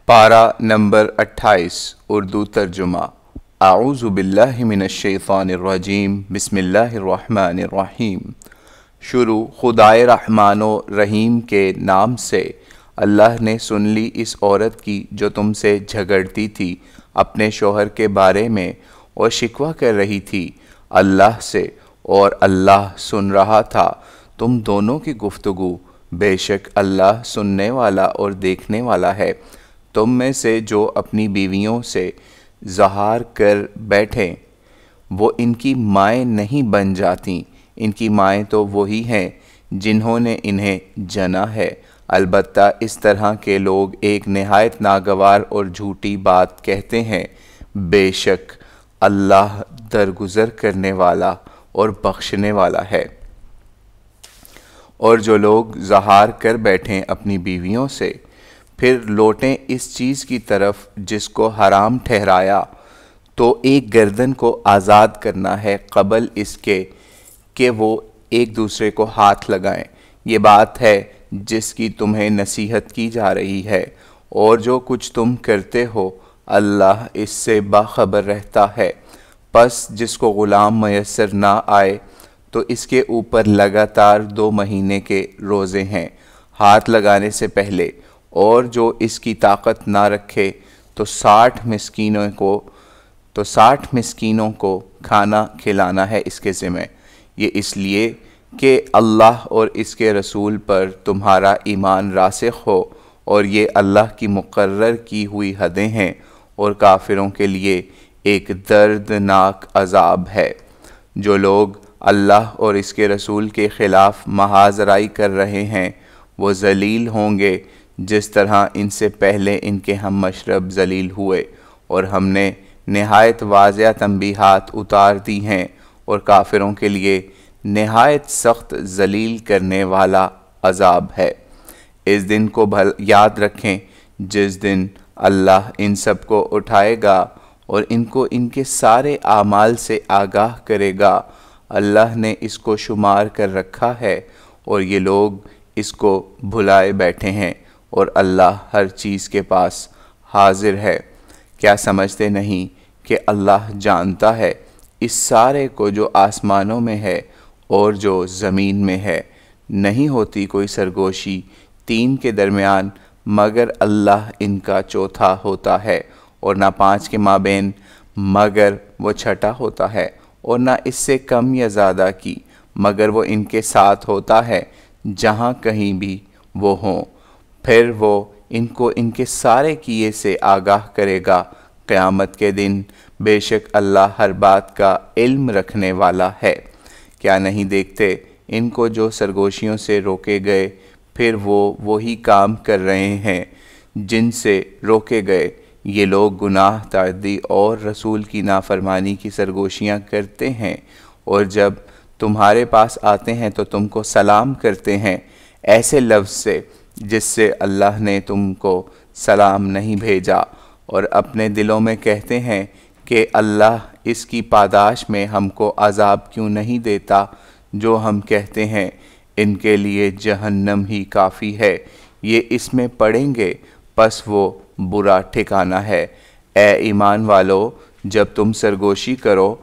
پارہ نمبر 28 اردو ترجمہ۔ اعوذ باللہ من الشیطان الرجیم، بسم اللہ الرحمن الرحیم۔ شروع خدائے رحمان و رحیم کے نام سے۔ اللہ نے سن لی اس عورت کی جو تم سے جھگڑتی تھی اپنے شوہر کے بارے میں اور شکوہ کر رہی تھی اللہ سے، اور اللہ سن رہا تھا تم دونوں کی گفتگو۔ بے شک اللہ سننے والا اور دیکھنے والا ہے۔ تم میں سے جو اپنی بیویوں سے زہار کر بیٹھیں وہ ان کی مائیں نہیں بن جاتیں، ان کی مائیں تو وہی ہیں جنہوں نے انہیں جنا ہے۔ البتہ اس طرح کے لوگ ایک نہایت ناگوار اور جھوٹی بات کہتے ہیں۔ بے شک اللہ درگزر کرنے والا اور بخشنے والا ہے۔ اور جو لوگ زہار کر بیٹھیں اپنی بیویوں سے، پھر لوٹیں اس چیز کی طرف جس کو حرام ٹھہرایا، تو ایک گردن کو آزاد کرنا ہے قبل اس کے کہ وہ ایک دوسرے کو ہاتھ لگائیں۔ یہ بات ہے جس کی تمہیں نصیحت کی جا رہی ہے، اور جو کچھ تم کرتے ہو اللہ اس سے باخبر رہتا ہے۔ پس جس کو غلام میسر نہ آئے تو اس کے اوپر لگاتار 2 مہینے کے روزے ہیں ہاتھ لگانے سے پہلے، اور جو اس کی طاقت نہ رکھے تو 60 مسکینوں کو کھانا کھلانا ہے اس کے ذمہ۔ یہ اس لیے کہ اللہ اور اس کے رسول پر تمہارا ایمان راسخ ہو، اور یہ اللہ کی مقرر کی ہوئی حدیں ہیں، اور کافروں کے لیے ایک دردناک عذاب ہے۔ جو لوگ اللہ اور اس کے رسول کے خلاف محاذ رائی کر رہے ہیں وہ ذلیل ہوں گے جس طرح ان سے پہلے ان کے ہم مشرب ذلیل ہوئے، اور ہم نے نہایت واضح تنبیہات اتار دی ہیں، اور کافروں کے لیے نہایت سخت ذلیل کرنے والا عذاب ہے۔ اس دن کو یاد رکھیں جس دن اللہ ان سب کو اٹھائے گا اور ان کو ان کے سارے اعمال سے آگاہ کرے گا۔ اللہ نے اس کو شمار کر رکھا ہے اور یہ لوگ اس کو بھلائے بیٹھے ہیں، اور اللہ ہر چیز کے پاس حاضر ہے۔ کیا سمجھتے نہیں کہ اللہ جانتا ہے اس سارے کو جو آسمانوں میں ہے اور جو زمین میں ہے؟ نہیں ہوتی کوئی سرگوشی 3 کے درمیان مگر اللہ ان کا چوتھا ہوتا ہے، اور نہ 5 کے مابین مگر وہ چھٹا ہوتا ہے، اور نہ اس سے کم یا زیادہ کی مگر وہ ان کے ساتھ ہوتا ہے جہاں کہیں بھی وہ ہوں۔ پھر وہ ان کو ان کے سارے کیے سے آگاہ کرے گا قیامت کے دن۔ بے شک اللہ ہر بات کا علم رکھنے والا ہے۔ کیا نہیں دیکھتے ان کو جو سرگوشیوں سے روکے گئے، پھر وہ وہی کام کر رہے ہیں جن سے روکے گئے۔ یہ لوگ گناہ، تعدی اور رسول کی نافرمانی کی سرگوشیاں کرتے ہیں، اور جب تمہارے پاس آتے ہیں تو تم کو سلام کرتے ہیں ایسے لفظ سے جس سے اللہ نے تم کو سلام نہیں بھیجا، اور اپنے دلوں میں کہتے ہیں کہ اللہ اس کی پاداش میں ہم کو عذاب کیوں نہیں دیتا۔ جو ہم کہتے ہیں ان کے لیے جہنم ہی کافی ہے، یہ اس میں پڑیں گے، پس وہ برا ٹھکانہ ہے۔ اے ایمان والو، جب تم سرگوشی کرو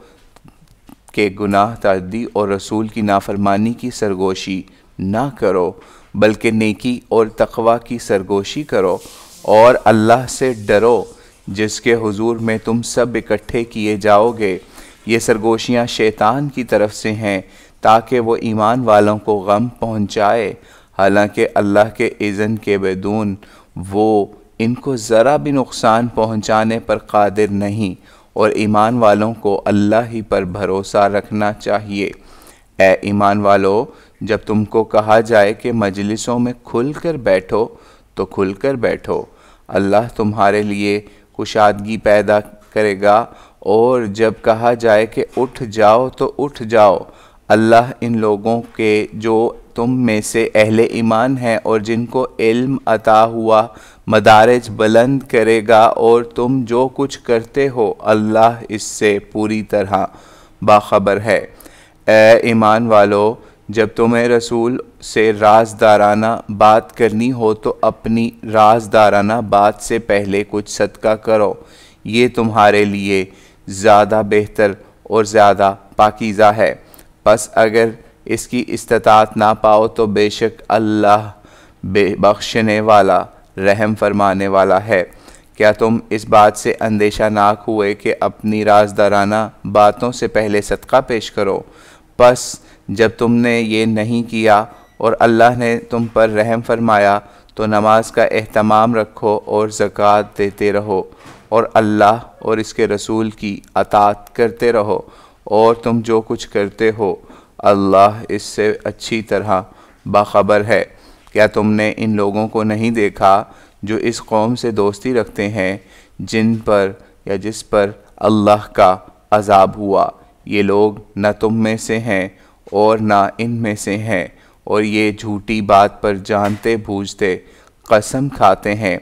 کہ گناہ، تعدی اور رسول کی نافرمانی کی سرگوشی نہ کرو، بلکہ نیکی اور تقوی کی سرگوشی کرو، اور اللہ سے ڈرو جس کے حضور میں تم سب اکٹھے کیے جاؤ گے۔ یہ سرگوشیاں شیطان کی طرف سے ہیں تاکہ وہ ایمان والوں کو غم پہنچائے، حالانکہ اللہ کے اذن کے بدون وہ ان کو ذرا بھی نقصان پہنچانے پر قادر نہیں، اور ایمان والوں کو اللہ ہی پر بھروسہ رکھنا چاہیے۔ اے ایمان والو، جب تم کو کہا جائے کہ مجلسوں میں کھل کر بیٹھو تو کھل کر بیٹھو، اللہ تمہارے لیے کشادگی پیدا کرے گا، اور جب کہا جائے کہ اٹھ جاؤ تو اٹھ جاؤ، اللہ ان لوگوں کے جو تم میں سے اہل ایمان ہیں اور جن کو علم عطا ہوا مدارج بلند کرے گا، اور تم جو کچھ کرتے ہو اللہ اس سے پوری طرح باخبر ہے۔ اے ایمان والو، جب تمہیں رسول سے رازدارانہ بات کرنی ہو تو اپنی رازدارانہ بات سے پہلے کچھ صدقہ کرو، یہ تمہارے لیے زیادہ بہتر اور زیادہ پاکیزہ ہے۔ پس اگر اس کی استطاعت نہ پاؤ تو بے شک اللہ بخشنے والا رحم فرمانے والا ہے۔ کیا تم اس بات سے اندیشہ ناک ہوئے کہ اپنی رازدارانہ باتوں سے پہلے صدقہ پیش کرو؟ پس جب تم نے یہ نہیں کیا اور اللہ نے تم پر رحم فرمایا تو نماز کا اہتمام رکھو اور زکوٰۃ دیتے رہو اور اللہ اور اس کے رسول کی اطاعت کرتے رہو، اور تم جو کچھ کرتے ہو اللہ اس سے اچھی طرح باخبر ہے۔ کیا تم نے ان لوگوں کو نہیں دیکھا جو اس قوم سے دوستی رکھتے ہیں جن پر یا جس پر اللہ کا عذاب ہوا؟ یہ لوگ نہ تم میں سے ہیں اور نہ ان میں سے ہیں، اور یہ جھوٹی بات پر جانتے بوجھتے قسم کھاتے ہیں۔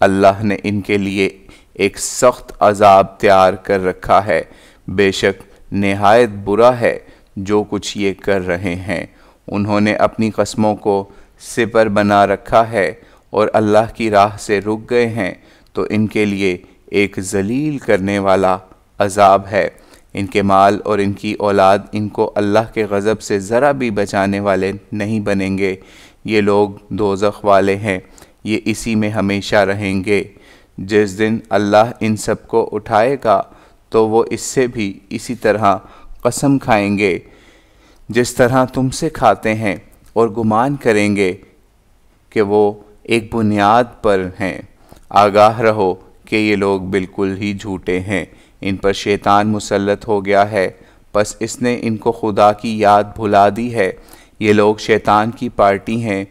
اللہ نے ان کے لیے ایک سخت عذاب تیار کر رکھا ہے، بے شک نہایت برا ہے جو کچھ یہ کر رہے ہیں۔ انہوں نے اپنی قسموں کو سپر بنا رکھا ہے اور اللہ کی راہ سے رک گئے ہیں تو ان کے لیے ایک ذلیل کرنے والا عذاب ہے۔ ان کے مال اور ان کی اولاد ان کو اللہ کے غضب سے ذرا بھی بچانے والے نہیں بنیں گے۔ یہ لوگ دوزخ والے ہیں، یہ اسی میں ہمیشہ رہیں گے۔ جس دن اللہ ان سب کو اٹھائے گا تو وہ اس سے بھی اسی طرح قسم کھائیں گے جس طرح تم سے کھاتے ہیں، اور گمان کریں گے کہ وہ ایک بنیاد پر ہیں۔ آگاہ رہو کہ یہ لوگ بالکل ہی جھوٹے ہیں۔ ان پر شیطان مسلط ہو گیا ہے، پس اس نے ان کو خدا کی یاد بھلا دی ہے۔ یہ لوگ شیطان کی پارٹی ہیں،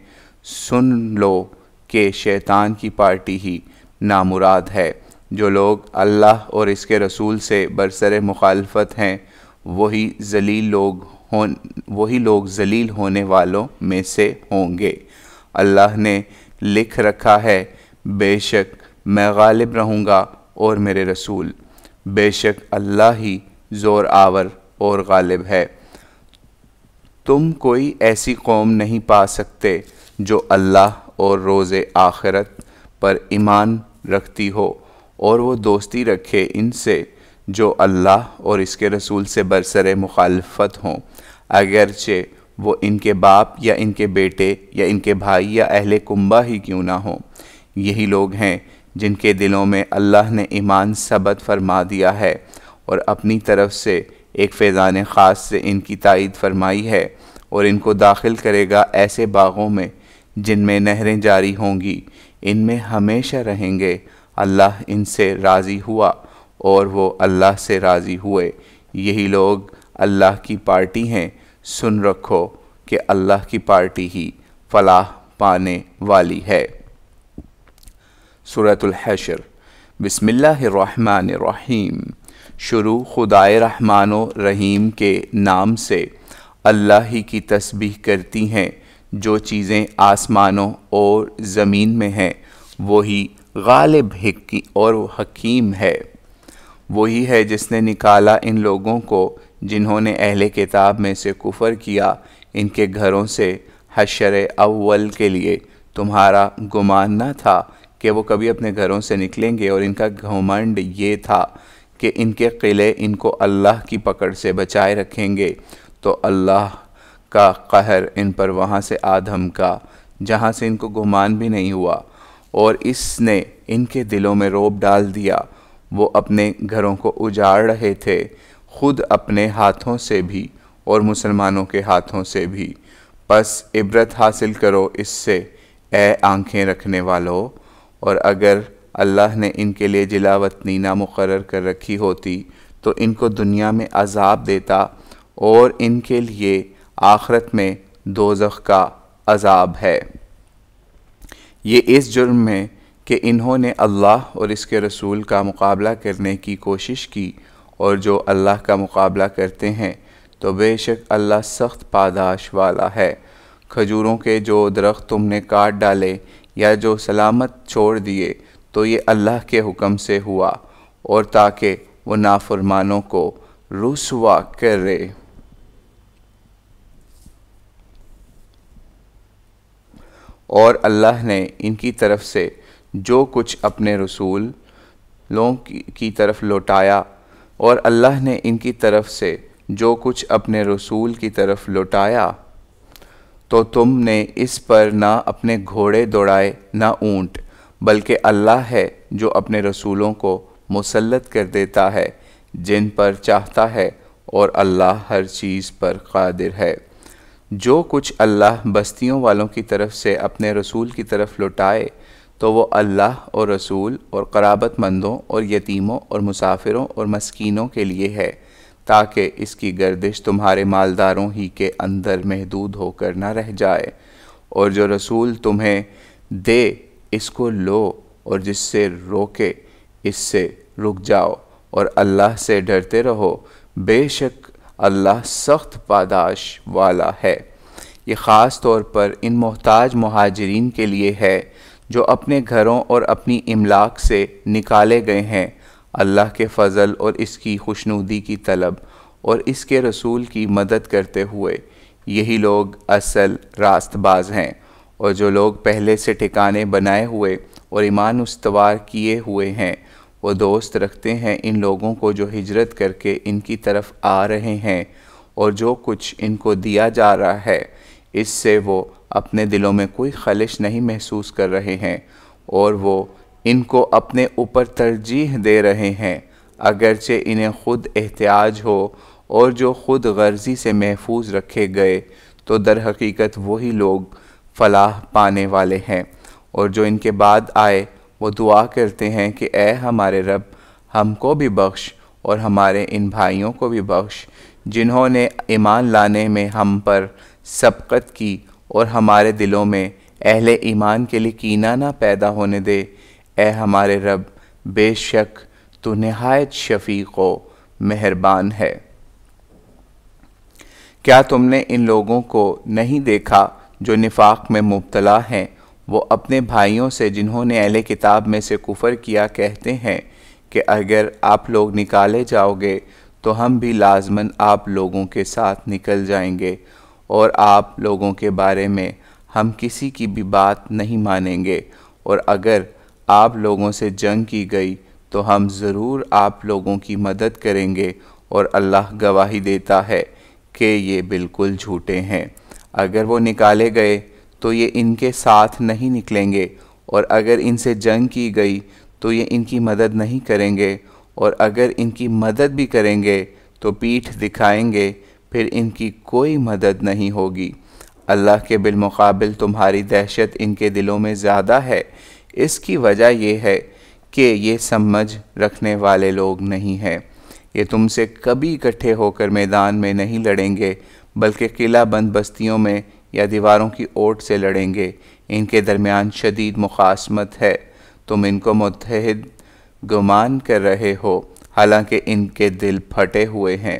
سن لو کہ شیطان کی پارٹی ہی نامراد ہے۔ جو لوگ اللہ اور اس کے رسول سے برسر مخالفت ہیں وہی لوگ ذلیل ہونے والوں میں سے ہوں گے۔ اللہ نے لکھ رکھا ہے، بے شک میں غالب رہوں گا اور میرے رسول، بے شک اللہ ہی زور آور اور غالب ہے۔ تم کوئی ایسی قوم نہیں پا سکتے جو اللہ اور روز آخرت پر ایمان رکھتی ہو اور وہ دوستی رکھے ان سے جو اللہ اور اس کے رسول سے برسر مخالفت ہوں، اگرچہ وہ ان کے باپ یا ان کے بیٹے یا ان کے بھائی یا اہل کنبہ ہی کیوں نہ ہوں۔ یہی لوگ ہیں جن کے دلوں میں اللہ نے ایمان ثبت فرما دیا ہے اور اپنی طرف سے ایک فیضان خاص سے ان کی تائید فرمائی ہے، اور ان کو داخل کرے گا ایسے باغوں میں جن میں نہریں جاری ہوں گی، ان میں ہمیشہ رہیں گے۔ اللہ ان سے راضی ہوا اور وہ اللہ سے راضی ہوئے۔ یہی لوگ اللہ کی پارٹی ہیں، سن رکھو کہ اللہ کی پارٹی ہی فلاح پانے والی ہے۔ سورۃ الحشر۔ بسم اللہ الرحمن الرحیم۔ شروع خدائے رحمان و رحیم کے نام سے۔ اللہ ہی کی تسبیح کرتی ہیں جو چیزیں آسمانوں اور زمین میں ہیں، وہی غالب اور حکیم ہے۔ وہی ہے جس نے نکالا ان لوگوں کو جنہوں نے اہل کتاب میں سے کفر کیا ان کے گھروں سے حشر اول کے لیے۔ تمہارا گمان نہ تھا کہ وہ کبھی اپنے گھروں سے نکلیں گے، اور ان کا گھمنڈ یہ تھا کہ ان کے قلعے ان کو اللہ کی پکڑ سے بچائے رکھیں گے، تو اللہ کا قہر ان پر وہاں سے آ دھمکا جہاں سے ان کو گمان بھی نہیں ہوا، اور اس نے ان کے دلوں میں رعب ڈال دیا۔ وہ اپنے گھروں کو اجاڑ رہے تھے، خود اپنے ہاتھوں سے بھی اور مسلمانوں کے ہاتھوں سے بھی۔ پس عبرت حاصل کرو اس سے اے آنکھیں رکھنے والو، اور اگر اللہ نے ان کے لیے جلا وطنی نہ مقرر کر رکھی ہوتی تو ان کو دنیا میں عذاب دیتا، اور ان کے لیے آخرت میں دوزخ کا عذاب ہے۔ یہ اس جرم میں کہ انہوں نے اللہ اور اس کے رسول کا مقابلہ کرنے کی کوشش کی، اور جو اللہ کا مقابلہ کرتے ہیں تو بے شک اللہ سخت پاداش والا ہے۔ کھجوروں کے جو درخت تم نے کاٹ ڈالے یا جو سلامت چھوڑ دیے تو یہ اللہ کے حکم سے ہوا، اور تاکہ وہ نافرمانوں کو رسوا کرے۔ اور اللہ نے ان کی طرف سے جو کچھ اپنے رسولوں کی طرف لوٹایا اور اللہ نے ان کی طرف سے جو کچھ اپنے رسول کی طرف لوٹایا تو تم نے اس پر نہ اپنے گھوڑے دوڑائے نہ اونٹ، بلکہ اللہ ہے جو اپنے رسولوں کو مسلط کر دیتا ہے جن پر چاہتا ہے، اور اللہ ہر چیز پر قادر ہے۔ جو کچھ اللہ بستیوں والوں کی طرف سے اپنے رسول کی طرف لوٹائے تو وہ اللہ اور رسول اور قرابت مندوں اور یتیموں اور مسافروں اور مسکینوں کے لیے ہے، تاکہ اس کی گردش تمہارے مالداروں ہی کے اندر محدود ہو کر نہ رہ جائے، اور جو رسول تمہیں دے اس کو لو، اور جس سے روکے اس سے رک جاؤ، اور اللہ سے ڈرتے رہو، بے شک اللہ سخت پاداش والا ہے۔ یہ خاص طور پر ان محتاج مہاجرین کے لیے ہے جو اپنے گھروں اور اپنی املاک سے نکالے گئے ہیں، اللہ کے فضل اور اس کی خوشنودی کی طلب اور اس کے رسول کی مدد کرتے ہوئے۔ یہی لوگ اصل راست باز ہیں، اور جو لوگ پہلے سے ٹھکانے بنائے ہوئے اور ایمان استوار کیے ہوئے ہیں، وہ دوست رکھتے ہیں ان لوگوں کو جو ہجرت کر کے ان کی طرف آ رہے ہیں، اور جو کچھ ان کو دیا جا رہا ہے اس سے وہ اپنے دلوں میں کوئی خلش نہیں محسوس کر رہے ہیں، اور وہ ان کو اپنے اوپر ترجیح دے رہے ہیں، اگرچہ انہیں خود احتیاج ہو، اور جو خود غرضی سے محفوظ رکھے گئے تو در حقیقت وہی لوگ فلاح پانے والے ہیں۔ اور جو ان کے بعد آئے وہ دعا کرتے ہیں کہ اے ہمارے رب، ہم کو بھی بخش اور ہمارے ان بھائیوں کو بھی بخش جنہوں نے ایمان لانے میں ہم پر سبقت کی، اور ہمارے دلوں میں اہل ایمان کے لیے کینہ نہ پیدا ہونے دے۔ اے ہمارے رب، بے شک تو نہایت شفیق و مہربان ہے۔ کیا تم نے ان لوگوں کو نہیں دیکھا جو نفاق میں مبتلا ہیں؟ وہ اپنے بھائیوں سے جنہوں نے اہل کتاب میں سے کفر کیا کہتے ہیں کہ اگر آپ لوگ نکالے جاؤ گے تو ہم بھی لازماً آپ لوگوں کے ساتھ نکل جائیں گے، اور آپ لوگوں کے بارے میں ہم کسی کی بھی بات نہیں مانیں گے، اور اگر آپ لوگوں سے جنگ کی گئی تو ہم ضرور آپ لوگوں کی مدد کریں گے، اور اللہ گواہی دیتا ہے کہ یہ بالکل جھوٹے ہیں۔ اگر وہ نکالے گئے تو یہ ان کے ساتھ نہیں نکلیں گے، اور اگر ان سے جنگ کی گئی تو یہ ان کی مدد نہیں کریں گے، اور اگر ان کی مدد بھی کریں گے تو پیٹھ دکھائیں گے، پھر ان کی کوئی مدد نہیں ہوگی۔ اللہ کے بالمقابل تمہاری دہشت ان کے دلوں میں زیادہ ہے، اس کی وجہ یہ ہے کہ یہ سمجھ رکھنے والے لوگ نہیں ہیں۔ یہ تم سے کبھی اکٹھے ہو کر میدان میں نہیں لڑیں گے، بلکہ قلعہ بند بستیوں میں یا دیواروں کی اوٹ سے لڑیں گے۔ ان کے درمیان شدید مخاصمت ہے، تم ان کو متحد گمان کر رہے ہو، حالانکہ ان کے دل پھٹے ہوئے ہیں۔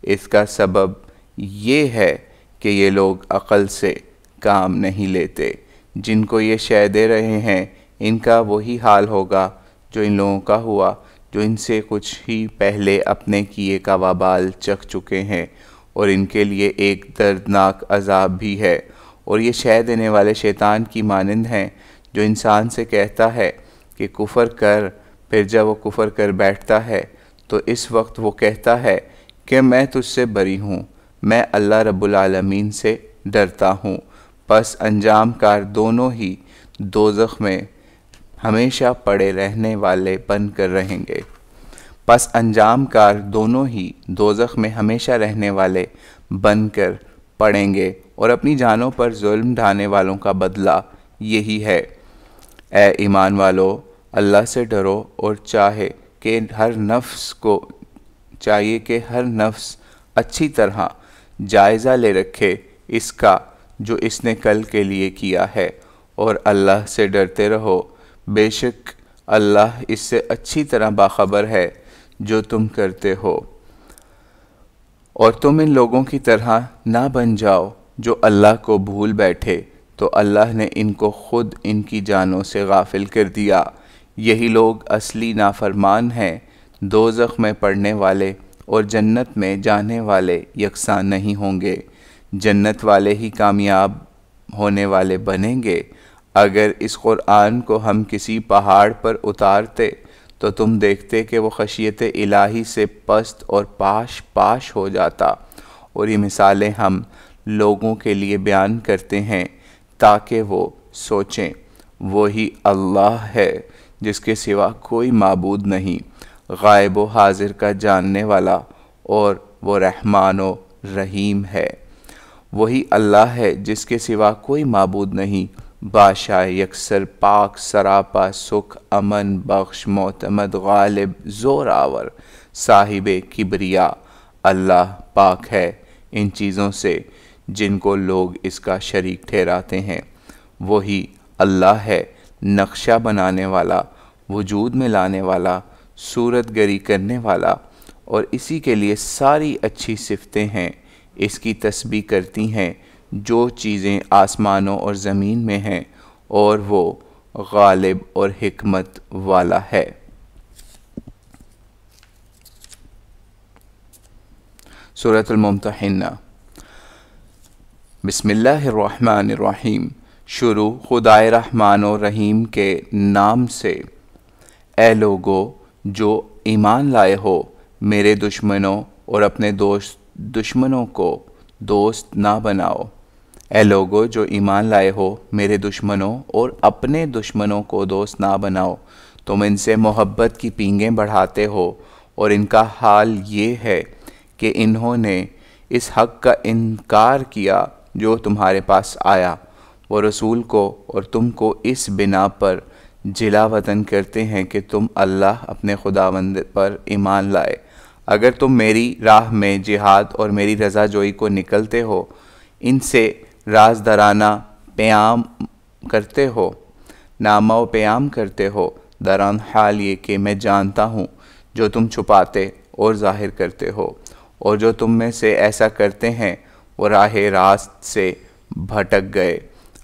اس کا سبب یہ ہے کہ یہ لوگ عقل سے کام نہیں لیتے۔ جن کو یہ شے دے رہے ہیں ان کا وہی حال ہوگا جو ان لوگوں کا ہوا جو ان سے کچھ ہی پہلے اپنے کیے کا وبال چکھ چکے ہیں، اور ان کے لیے ایک دردناک عذاب بھی ہے۔ اور یہ شے دینے والے شیطان کی مانند ہیں جو انسان سے کہتا ہے کہ کفر کر، پھر جب وہ کفر کر بیٹھتا ہے تو اس وقت وہ کہتا ہے کہ میں تجھ سے بری ہوں، میں اللہ رب العالمین سے ڈرتا ہوں۔ پس انجام کار دونوں ہی دوزخ میں ہمیشہ پڑے رہنے والے بن کر رہیں گے۔ پس انجام کار دونوں ہی دوزخ میں ہمیشہ رہنے والے بن کر پڑیں گے، اور اپنی جانوں پر ظلم ڈھانے والوں کا بدلہ یہی ہے۔ اے ایمان والو، اللہ سے ڈرو، اور چاہیے کہ ہر نفس اچھی طرح جائزہ لے رکھے اس کا جو اس نے کل کے لیے کیا ہے، اور اللہ سے ڈرتے رہو، بے شک اللہ اس سے اچھی طرح باخبر ہے جو تم کرتے ہو۔ اور تم ان لوگوں کی طرح نہ بن جاؤ جو اللہ کو بھول بیٹھے تو اللہ نے ان کو خود ان کی جانوں سے غافل کر دیا۔ یہی لوگ اصلی نافرمان ہیں۔ دوزخ میں پڑنے والے اور جنت میں جانے والے یکساں نہیں ہوں گے۔ جنت والے ہی کامیاب ہونے والے بنیں گے، اگر اس قرآن کو ہم کسی پہاڑ پر اتارتے تو تم دیکھتے کہ وہ خشیت الہی سے پست اور پاش پاش ہو جاتا۔ اور یہ مثالیں ہم لوگوں کے لیے بیان کرتے ہیں تاکہ وہ سوچیں۔ وہی اللہ ہے جس کے سوا کوئی معبود نہیں، غائب و حاضر کا جاننے والا، اور وہ رحمان و رحیم ہے۔ وہی اللہ ہے جس کے سوا کوئی معبود نہیں، بادشاہ یکسر، پاک سراپا، سکھ امن بخش، معتمد، غالب، زور آور، صاحب کبریا۔ اللہ پاک ہے ان چیزوں سے جن کو لوگ اس کا شریک ٹھہراتے ہیں۔ وہی اللہ ہے نقشہ بنانے والا، وجود میں لانے والا، صورت گری کرنے والا، اور اسی کے لیے ساری اچھی صفتیں ہیں۔ اس کی تسبیح کرتی ہیں جو چیزیں آسمانوں اور زمین میں ہیں، اور وہ غالب اور حکمت والا ہے۔ سورۃ الممتحنہ۔ بسم اللہ الرحمن الرحیم۔ شروع خدائے رحمان و رحیم کے نام سے۔ اے لوگو جو ایمان لائے ہو، میرے دشمنوں اور اپنے دشمنوں کو دوست نہ بناؤ۔ اے لوگو جو ایمان لائے ہو، میرے دشمنوں اور اپنے دشمنوں کو دوست نہ بناؤ۔ تم ان سے محبت کی پینگیں بڑھاتے ہو، اور ان کا حال یہ ہے کہ انہوں نے اس حق کا انکار کیا جو تمہارے پاس آیا، وہ رسول کو، اور تم کو اس بنا پر جلا وطن کرتے ہیں کہ تم اللہ اپنے خداوند پر ایمان لائے۔ اگر تم میری راہ میں جہاد اور میری رضا جوئی کو نکلتے ہو، ان سے رازدارانہ پیام کرتے ہو، نامہ و پیام کرتے ہو، دران حال یہ کہ میں جانتا ہوں جو تم چھپاتے اور ظاہر کرتے ہو، اور جو تم میں سے ایسا کرتے ہیں وہ راہ راست سے بھٹک گئے۔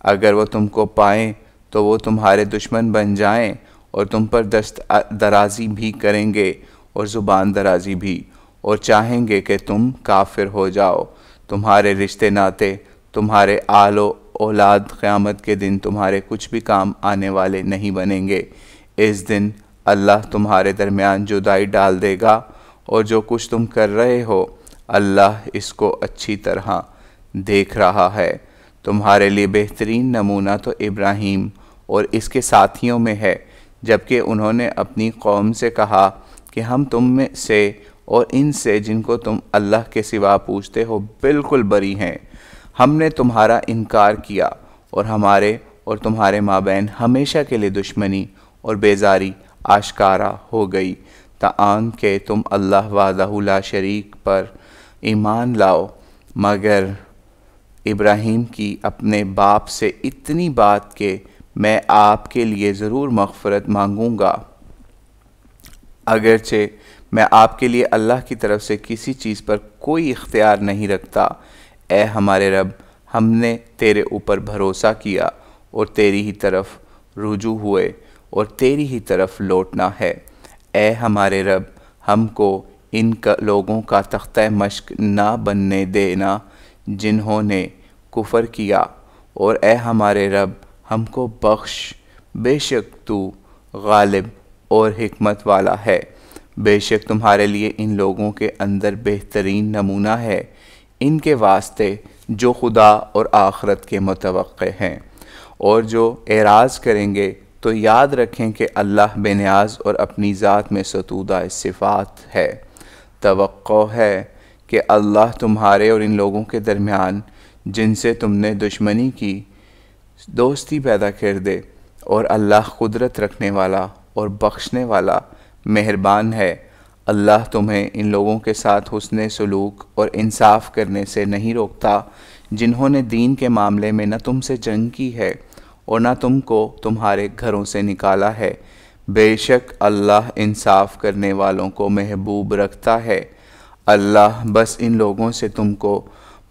اگر وہ تم کو پائیں تو وہ تمہارے دشمن بن جائیں، اور تم پر دست درازی بھی کریں گے اور زبان درازی بھی، اور چاہیں گے کہ تم کافر ہو جاؤ۔ تمہارے رشتے ناتے، تمہارے آل و اولاد قیامت کے دن تمہارے کچھ بھی کام آنے والے نہیں بنیں گے۔ اس دن اللہ تمہارے درمیان جدائی ڈال دے گا، اور جو کچھ تم کر رہے ہو اللہ اس کو اچھی طرح دیکھ رہا ہے۔ تمہارے لیے بہترین نمونہ تو ابراہیم اور اس کے ساتھیوں میں ہے، جبکہ انہوں نے اپنی قوم سے کہا کہ ہم تم میں سے اور ان سے جن کو تم اللہ کے سوا پوجتے ہو بالکل بری ہیں۔ ہم نے تمہارا انکار کیا، اور ہمارے اور تمہارے مابین ہمیشہ کے لیے دشمنی اور بیزاری آشکارا ہو گئی، تاان کہ تم اللہ وحدہ لا شریک پر ایمان لاؤ۔ مگر ابراہیم کی اپنے باپ سے اتنی بات کہ میں آپ کے لیے ضرور مغفرت مانگوں گا، اگرچہ میں آپ کے لیے اللہ کی طرف سے کسی چیز پر کوئی اختیار نہیں رکھتا۔ اے ہمارے رب، ہم نے تیرے اوپر بھروسہ کیا اور تیری ہی طرف رجوع ہوئے، اور تیری ہی طرف لوٹنا ہے۔ اے ہمارے رب، ہم کو ان لوگوں کا تختہ مشق نہ بننے دینا جنہوں نے کفر کیا، اور اے ہمارے رب ہم کو بخش، بے شک تو غالب اور حکمت والا ہے۔ بے شک تمہارے لیے ان لوگوں کے اندر بہترین نمونہ ہے ان کے واسطے جو خدا اور آخرت کے متوقع ہیں، اور جو اعراض کریں گے تو یاد رکھیں کہ اللہ بے نیاز اور اپنی ذات میں ستودہ صفات ہے۔ توقع ہے کہ اللہ تمہارے اور ان لوگوں کے درمیان جن سے تم نے دشمنی کی دوستی پیدا کر دے، اور اللہ قدرت رکھنے والا اور بخشنے والا مہربان ہے۔ اللہ تمہیں ان لوگوں کے ساتھ حسن سلوک اور انصاف کرنے سے نہیں روکتا جنہوں نے دین کے معاملے میں نہ تم سے جنگ کی ہے اور نہ تم کو تمہارے گھروں سے نکالا ہے۔ بے شک اللہ انصاف کرنے والوں کو محبوب رکھتا ہے۔ اللہ بس ان لوگوں سے تم کو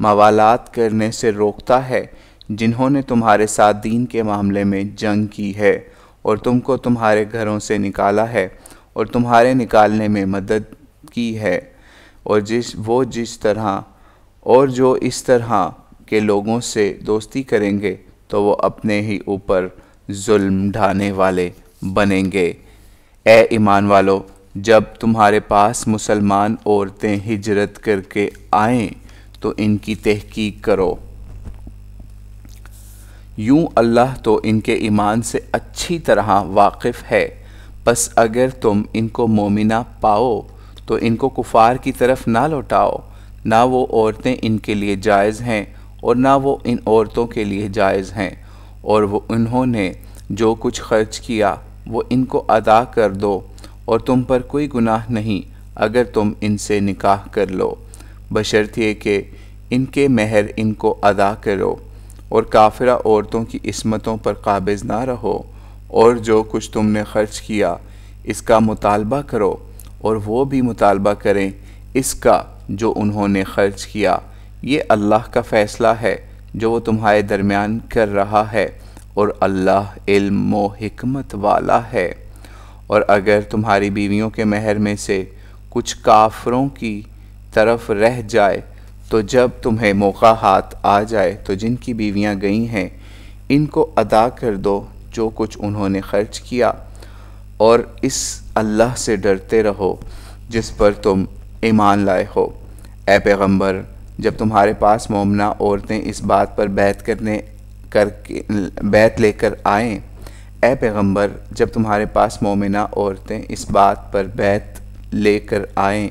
موالات کرنے سے روکتا ہے جنہوں نے تمہارے ساتھ دین کے معاملے میں جنگ کی ہے اور تم کو تمہارے گھروں سے نکالا ہے اور تمہارے نکالنے میں مدد کی ہے، اور جو اس طرح کے لوگوں سے دوستی کریں گے تو وہ اپنے ہی اوپر ظلم ڈھانے والے بنیں گے۔ اے ایمان والو، جب تمہارے پاس مسلمان عورتیں ہجرت کر کے آئیں تو ان کی تحقیق کرو۔ یوں اللہ تو ان کے ایمان سے اچھی طرح واقف ہے، پس اگر تم ان کو مومنہ پاؤ تو ان کو کفار کی طرف نہ لوٹاؤ، نہ وہ عورتیں ان کے لیے جائز ہیں اور نہ وہ ان عورتوں کے لیے جائز ہیں، اور وہ انہوں نے جو کچھ خرچ کیا وہ ان کو ادا کر دو، اور تم پر کوئی گناہ نہیں اگر تم ان سے نکاح کر لو، بشرط یہ کہ ان کے مہر ان کو ادا کرو، اور کافرہ عورتوں کی عصمتوں پر قابض نہ رہو، اور جو کچھ تم نے خرچ کیا اس کا مطالبہ کرو، اور وہ بھی مطالبہ کریں اس کا جو انہوں نے خرچ کیا۔ یہ اللہ کا فیصلہ ہے جو وہ تمہارے درمیان کر رہا ہے، اور اللہ علم و حکمت والا ہے۔ اور اگر تمہاری بیویوں کے مہر میں سے کچھ کافروں کی طرف رہ جائے تو جب تمہیں موقع ہاتھ آ جائے تو جن کی بیویاں گئی ہیں ان کو ادا کر دو جو کچھ انہوں نے خرچ کیا، اور اس اللہ سے ڈرتے رہو جس پر تم ایمان لائے ہو۔ اے پیغمبر، جب تمہارے پاس مومنہ عورتیں اس بات پر بیعت لے کر آئیں، اے پیغمبر جب تمہارے پاس مومنہ عورتیں اس بات پر بیعت لے کر آئیں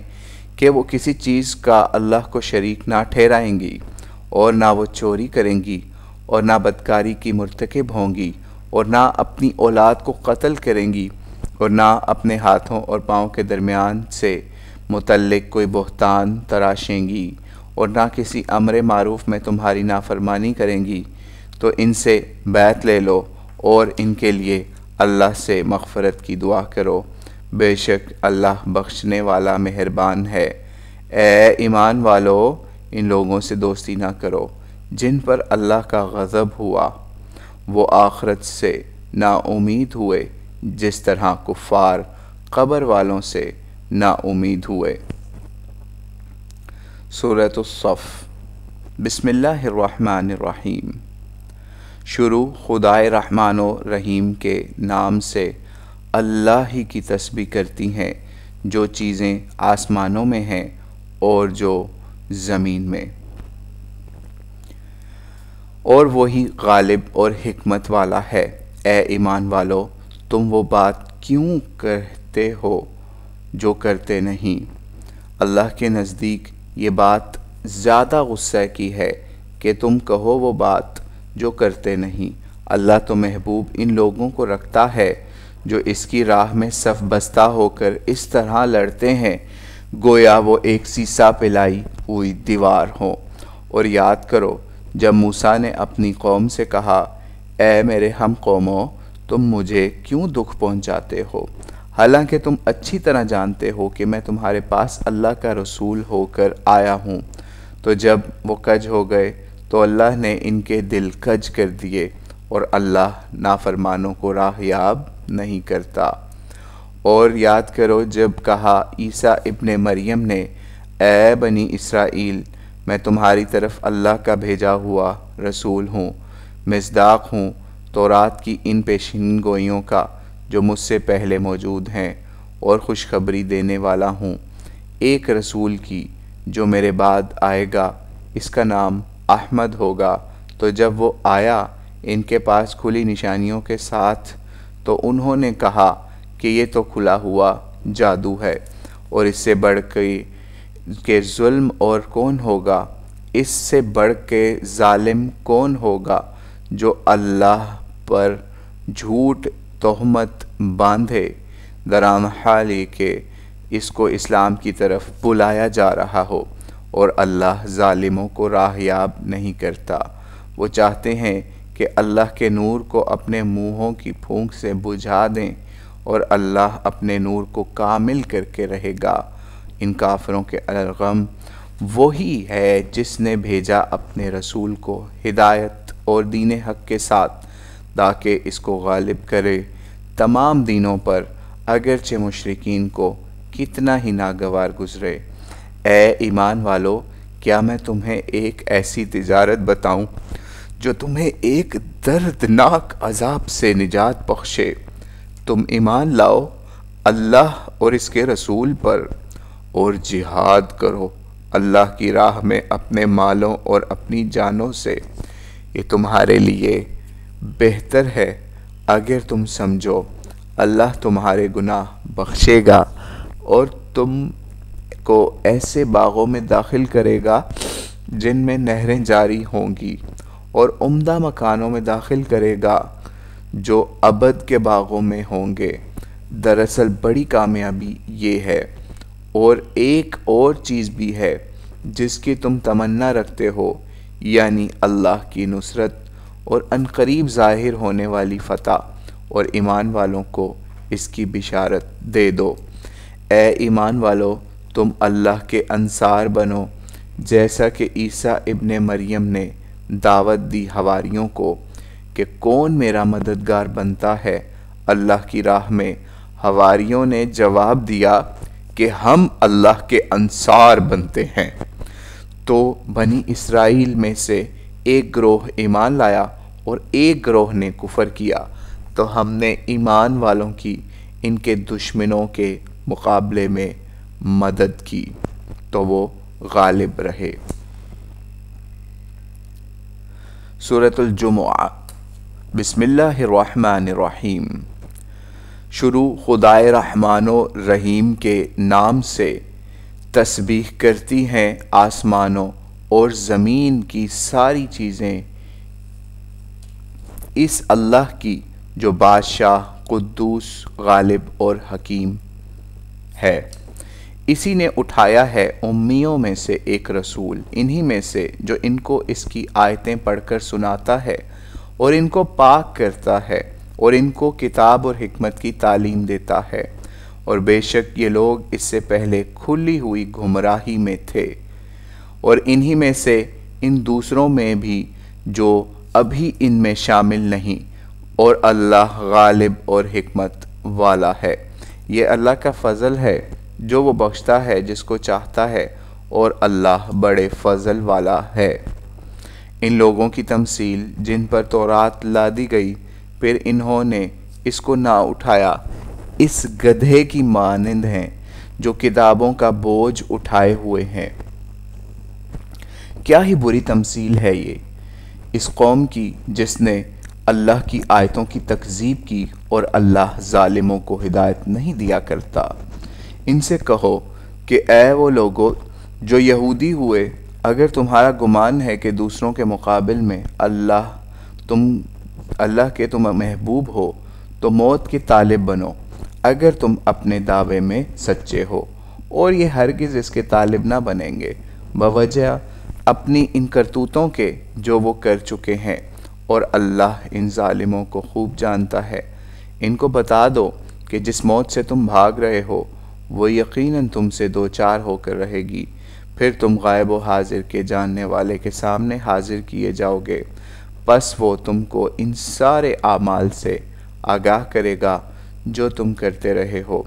کہ وہ کسی چیز کا اللہ کو شریک نہ ٹھہرائیں گی، اور نہ وہ چوری کریں گی، اور نہ بدکاری کی مرتکب ہوں گی، اور نہ اپنی اولاد کو قتل کریں گی، اور نہ اپنے ہاتھوں اور پاؤں کے درمیان سے متعلق کوئی بہتان تراشیں گی، اور نہ کسی امر معروف میں تمہاری نافرمانی کریں گی، تو ان سے بیعت لے لو اور ان کے لیے اللہ سے مغفرت کی دعا کرو، بے شک اللہ بخشنے والا مہربان ہے۔ اے ایمان والو، ان لوگوں سے دوستی نہ کرو جن پر اللہ کا غضب ہوا، وہ آخرت سے نا امید ہوئے جس طرح کفار قبر والوں سے نا امید ہوئے۔ سورۃ الصف۔ بسم اللہ الرحمن الرحیم۔ شروع خدائے رحمان و رحیم کے نام سے۔ اللہ ہی کی تسبیح کرتی ہیں جو چیزیں آسمانوں میں ہیں اور جو زمین میں، اور وہی غالب اور حکمت والا ہے۔ اے ایمان والو، تم وہ بات کیوں کرتے ہو جو کرتے نہیں؟ اللہ کے نزدیک یہ بات زیادہ غصہ کی ہے کہ تم کہو وہ بات جو کرتے نہیں۔ اللہ تو محبوب ان لوگوں کو رکھتا ہے جو اس کی راہ میں صف بستہ ہو کر اس طرح لڑتے ہیں گویا وہ ایک سیسا پلائی ہوئی دیوار ہو۔ اور یاد کرو جب موسیٰ نے اپنی قوم سے کہا، اے میرے ہم قوموں، تم مجھے کیوں دکھ پہنچاتے ہو، حالانکہ تم اچھی طرح جانتے ہو کہ میں تمہارے پاس اللہ کا رسول ہو کر آیا ہوں۔ تو جب وہ کج ہو گئے تو اللہ نے ان کے دل کج کر دیے، اور اللہ نافرمانوں کو راہ یاب نہیں کرتا۔ اور یاد کرو جب کہا عیسیٰ ابن مریم نے، اے بنی اسرائیل، میں تمہاری طرف اللہ کا بھیجا ہوا رسول ہوں، مصداق ہوں تورات کی ان پیشین گوئیوں کا جو مجھ سے پہلے موجود ہیں، اور خوشخبری دینے والا ہوں ایک رسول کی جو میرے بعد آئے گا، اس کا نام احمد ہوگا۔ تو جب وہ آیا ان کے پاس کھلی نشانیوں کے ساتھ تو انہوں نے کہا کہ یہ تو کھلا ہوا جادو ہے، اور اس سے بڑھ کے ظلم اور کون ہوگا، اس سے بڑھ کے ظالم کون ہوگا جو اللہ پر جھوٹ تہمت باندھے، درام حال یہ کہ اس کو اسلام کی طرف بلایا جا رہا ہو، اور اللہ ظالموں کو راہ یاب نہیں کرتا۔ وہ چاہتے ہیں کہ اللہ کے نور کو اپنے منہوں کی پھونک سے بجھا دیں، اور اللہ اپنے نور کو کامل کر کے رہے گا۔ ان کافروں کے الغم وہی ہے جس نے بھیجا اپنے رسول کو ہدایت اور دین حق کے ساتھ تاکہ اس کو غالب کرے تمام دینوں پر، اگرچہ مشرکین کو کتنا ہی ناگوار گزرے۔ اے ایمان والو، کیا میں تمہیں ایک ایسی تجارت بتاؤں جو تمہیں ایک دردناک عذاب سے نجات بخشے۔ تم ایمان لاؤ اللہ اور اس کے رسول پر اور جہاد کرو اللہ کی راہ میں اپنے مالوں اور اپنی جانوں سے، یہ تمہارے لیے بہتر ہے اگر تم سمجھو۔ اللہ تمہارے گناہ بخشے گا اور تم کو ایسے باغوں میں داخل کرے گا جن میں نہریں جاری ہوں گی، اور عمدہ مکانوں میں داخل کرے گا جو ابد کے باغوں میں ہوں گے۔ دراصل بڑی کامیابی یہ ہے، اور ایک اور چیز بھی ہے جس کی تم تمنا رکھتے ہو، یعنی اللہ کی نصرت اور عنقریب ظاہر ہونے والی فتح، اور ایمان والوں کو اس کی بشارت دے دو۔ اے ایمان والو، تم اللہ کے انصار بنو، جیسا کہ عیسیٰ ابن مریم نے دعوت دی حواریوں کو کہ کون میرا مددگار بنتا ہے اللہ کی راہ میں۔ حواریوں نے جواب دیا کہ ہم اللہ کے انصار بنتے ہیں۔ تو بنی اسرائیل میں سے ایک گروہ ایمان لایا اور ایک گروہ نے کفر کیا، تو ہم نے ایمان والوں کی ان کے دشمنوں کے مقابلے میں مدد کی تو وہ غالب رہے۔ سورۃ الجمعہ۔ بسم اللہ الرحمن الرحیم۔ شروع خدائے رحمان و رحیم کے نام سے۔ تسبیح کرتی ہیں آسمانوں اور زمین کی ساری چیزیں اس اللہ کی جو بادشاہ، قدوس، غالب اور حکیم ہے۔ اسی نے اٹھایا ہے امیوں میں سے ایک رسول، انہی میں سے جو ان کو اس کی آیتیں پڑھ کر سناتا ہے اور ان کو پاک کرتا ہے اور ان کو کتاب اور حکمت کی تعلیم دیتا ہے، اور بے شک یہ لوگ اس سے پہلے کھلی ہوئی گمراہی میں تھے، اور انہی میں سے ان دوسروں میں بھی جو ابھی ان میں شامل نہیں، اور اللہ غالب اور حکمت والا ہے۔ یہ اللہ کا فضل ہے جو وہ بخشتا ہے جس کو چاہتا ہے، اور اللہ بڑے فضل والا ہے۔ ان لوگوں کی تمثیل جن پر تورات لا دی گئی، پھر انہوں نے اس کو نہ اٹھایا، اس گدھے کی مانند ہیں جو کتابوں کا بوجھ اٹھائے ہوئے ہیں۔ کیا ہی بری تمثیل ہے یہ اس قوم کی جس نے اللہ کی آیتوں کی تکذیب کی، اور اللہ ظالموں کو ہدایت نہیں دیا کرتا۔ ان سے کہو کہ اے وہ لوگو جو یہودی ہوئے، اگر تمہارا گمان ہے کہ دوسروں کے مقابل میں اللہ کے تم محبوب ہو، تو موت کے طالب بنو اگر تم اپنے دعوے میں سچے ہو، اور یہ ہرگز اس کے طالب نہ بنیں گے بوجہ اپنی ان کرتوتوں کے جو وہ کر چکے ہیں، اور اللہ ان ظالموں کو خوب جانتا ہے۔ ان کو بتا دو کہ جس موت سے تم بھاگ رہے ہو وہ یقیناً تم سے دوچار ہو کر رہے گی، پھر تم غائب و حاضر کے جاننے والے کے سامنے حاضر کیے جاؤ گے، پس وہ تم کو ان سارے اعمال سے آگاہ کرے گا جو تم کرتے رہے ہو۔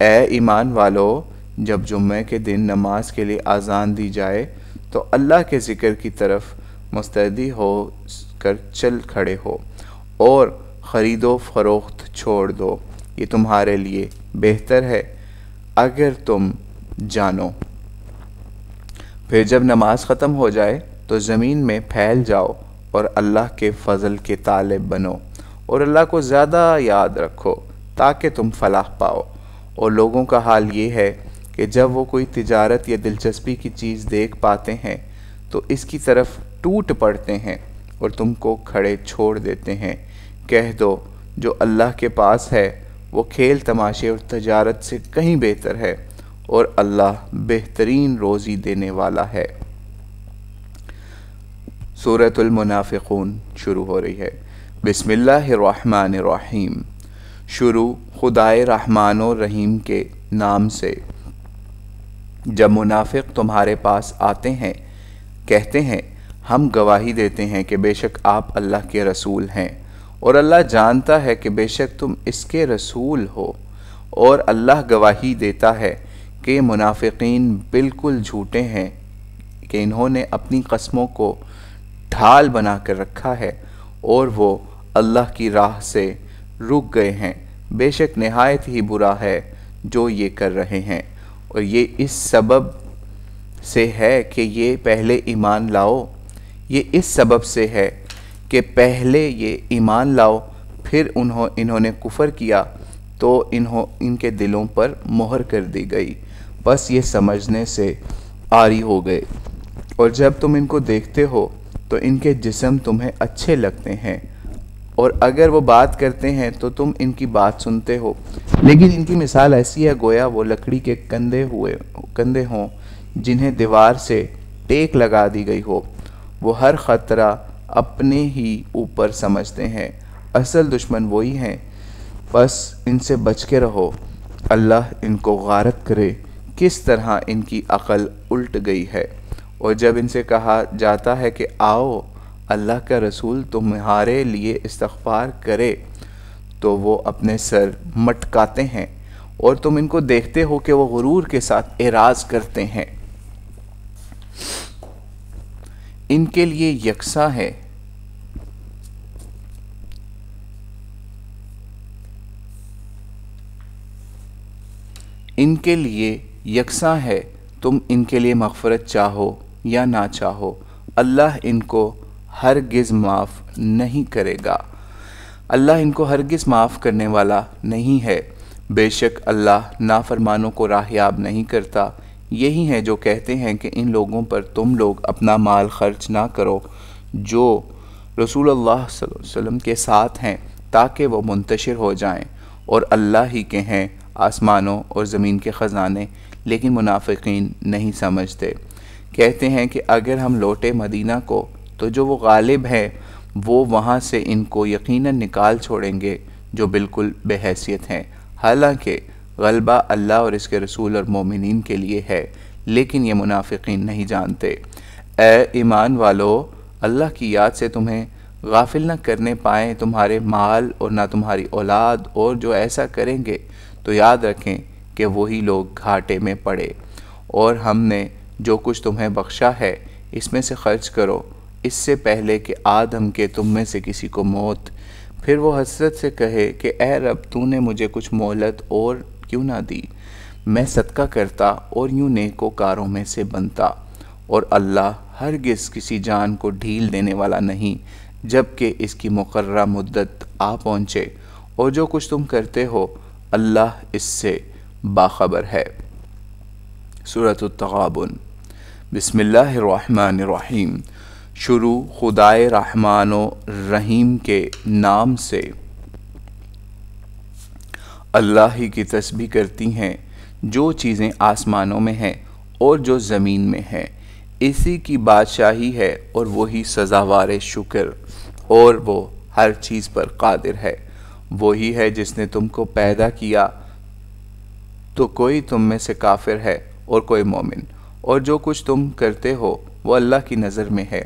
اے ایمان والو، جب جمعے کے دن نماز کے لیے اذان دی جائے تو اللہ کے ذکر کی طرف مستعدی ہو کر چل کھڑے ہو، اور خرید و فروخت چھوڑ دو، یہ تمہارے لیے بہتر ہے اگر تم جانو۔ پھر جب نماز ختم ہو جائے تو زمین میں پھیل جاؤ اور اللہ کے فضل کے طالب بنو، اور اللہ کو زیادہ یاد رکھو تاکہ تم فلاح پاؤ۔ اور لوگوں کا حال یہ ہے کہ جب وہ کوئی تجارت یا دلچسپی کی چیز دیکھ پاتے ہیں تو اس کی طرف ٹوٹ پڑتے ہیں اور تم کو کھڑے چھوڑ دیتے ہیں۔ کہہ دو جو اللہ کے پاس ہے وہ کھیل تماشے اور تجارت سے کہیں بہتر ہے، اور اللہ بہترین روزی دینے والا ہے۔ سورۃ المنافقون شروع ہو رہی ہے۔ بسم اللہ الرحمن الرحیم۔ شروع خدائے رحمان و رحیم کے نام سے۔ جب منافق تمہارے پاس آتے ہیں کہتے ہیں ہم گواہی دیتے ہیں کہ بے شک آپ اللہ کے رسول ہیں، اور اللہ جانتا ہے کہ بے شک تم اس کے رسول ہو، اور اللہ گواہی دیتا ہے کہ منافقین بالکل جھوٹے ہیں کہ انہوں نے اپنی قسموں کو ڈھال بنا کر رکھا ہے اور وہ اللہ کی راہ سے رک گئے ہیں۔ بے شک نہایت ہی برا ہے جو یہ کر رہے ہیں۔ اور یہ اس سبب سے ہے کہ یہ پہلے ایمان لاؤ، یہ اس سبب سے ہے کہ پہلے یہ ایمان لاؤ، پھر انہوں نے کفر کیا تو ان کے دلوں پر مہر کر دی گئی، بس یہ سمجھنے سے عاری ہو گئے، اور جب تم ان کو دیکھتے ہو تو ان کے جسم تمہیں اچھے لگتے ہیں، اور اگر وہ بات کرتے ہیں تو تم ان کی بات سنتے ہو، لیکن ان کی مثال ایسی ہے گویا وہ لکڑی کے کندھے ہوں جنہیں دیوار سے ٹیک لگا دی گئی ہو۔ وہ ہر خطرہ اپنے ہی اوپر سمجھتے ہیں، اصل دشمن وہی ہیں، بس ان سے بچ کے رہو۔ اللہ ان کو غارت کرے کس طرح ان کی عقل الٹ گئی ہے۔ اور جب ان سے کہا جاتا ہے کہ آؤ اللہ کا رسول تمہارے لیے استغفار کرے تو وہ اپنے سر مٹکاتے ہیں، اور تم ان کو دیکھتے ہو کہ وہ غرور کے ساتھ اعراض کرتے ہیں۔ ان کے لیے یکساں ہے تم ان کے لیے مغفرت چاہو یا نہ چاہو، اللہ ان کو ہرگز معاف نہیں کرے گا۔ اللہ ان کو ہرگز معاف کرنے والا نہیں ہے، بے شک اللہ نافرمانوں کو راہیاب نہیں کرتا۔ یہی ہیں جو کہتے ہیں کہ ان لوگوں پر تم لوگ اپنا مال خرچ نہ کرو جو رسول اللہ صلی اللہ علیہ وسلم کے ساتھ ہیں، تاکہ وہ منتشر ہو جائیں، اور اللہ ہی کے ہیں آسمانوں اور زمین کے خزانے، لیکن منافقین نہیں سمجھتے۔ کہتے ہیں کہ اگر ہم لوٹے مدینہ کو تو جو وہ غالب ہیں وہ وہاں سے ان کو یقیناً نکال چھوڑیں گے جو بالکل بے حیثیت ہیں، حالانکہ غلبہ اللہ اور اس کے رسول اور مومنین کے لیے ہے، لیکن یہ منافقین نہیں جانتے۔ اے ایمان والو، اللہ کی یاد سے تمہیں غافل نہ کرنے پائیں تمہارے مال اور نہ تمہاری اولاد، اور جو ایسا کریں گے تو یاد رکھیں کہ وہی لوگ گھاٹے میں پڑے۔ اور ہم نے جو کچھ تمہیں بخشا ہے اس میں سے خرچ کرو، اس سے پہلے کہ آدم کے تم میں سے کسی کو موت، پھر وہ حسرت سے کہے کہ اے رب تو نے مجھے کچھ مہلت اور کیوں نہ دی، میں صدقہ کرتا اور یوں نیکوکاروں میں سے بنتا۔ اور اللہ ہرگز کسی جان کو ڈھیل دینے والا نہیں جبکہ اس کی مقررہ مدت آ پہنچے، اور جو کچھ تم کرتے ہو اللہ اس سے باخبر ہے۔ سورۃ التغابن۔ بسم اللہ الرحمن الرحیم۔ شروع خدائے رحمان و رحیم کے نام سے۔ اللہ ہی کی تسبیح کرتی ہیں جو چیزیں آسمانوں میں ہیں اور جو زمین میں ہیں، اسی کی بادشاہی ہے اور وہی سزاوار شکر، اور وہ ہر چیز پر قادر ہے۔ وہی ہے جس نے تم کو پیدا کیا تو کوئی تم میں سے کافر ہے اور کوئی مومن، اور جو کچھ تم کرتے ہو وہ اللہ کی نظر میں ہے۔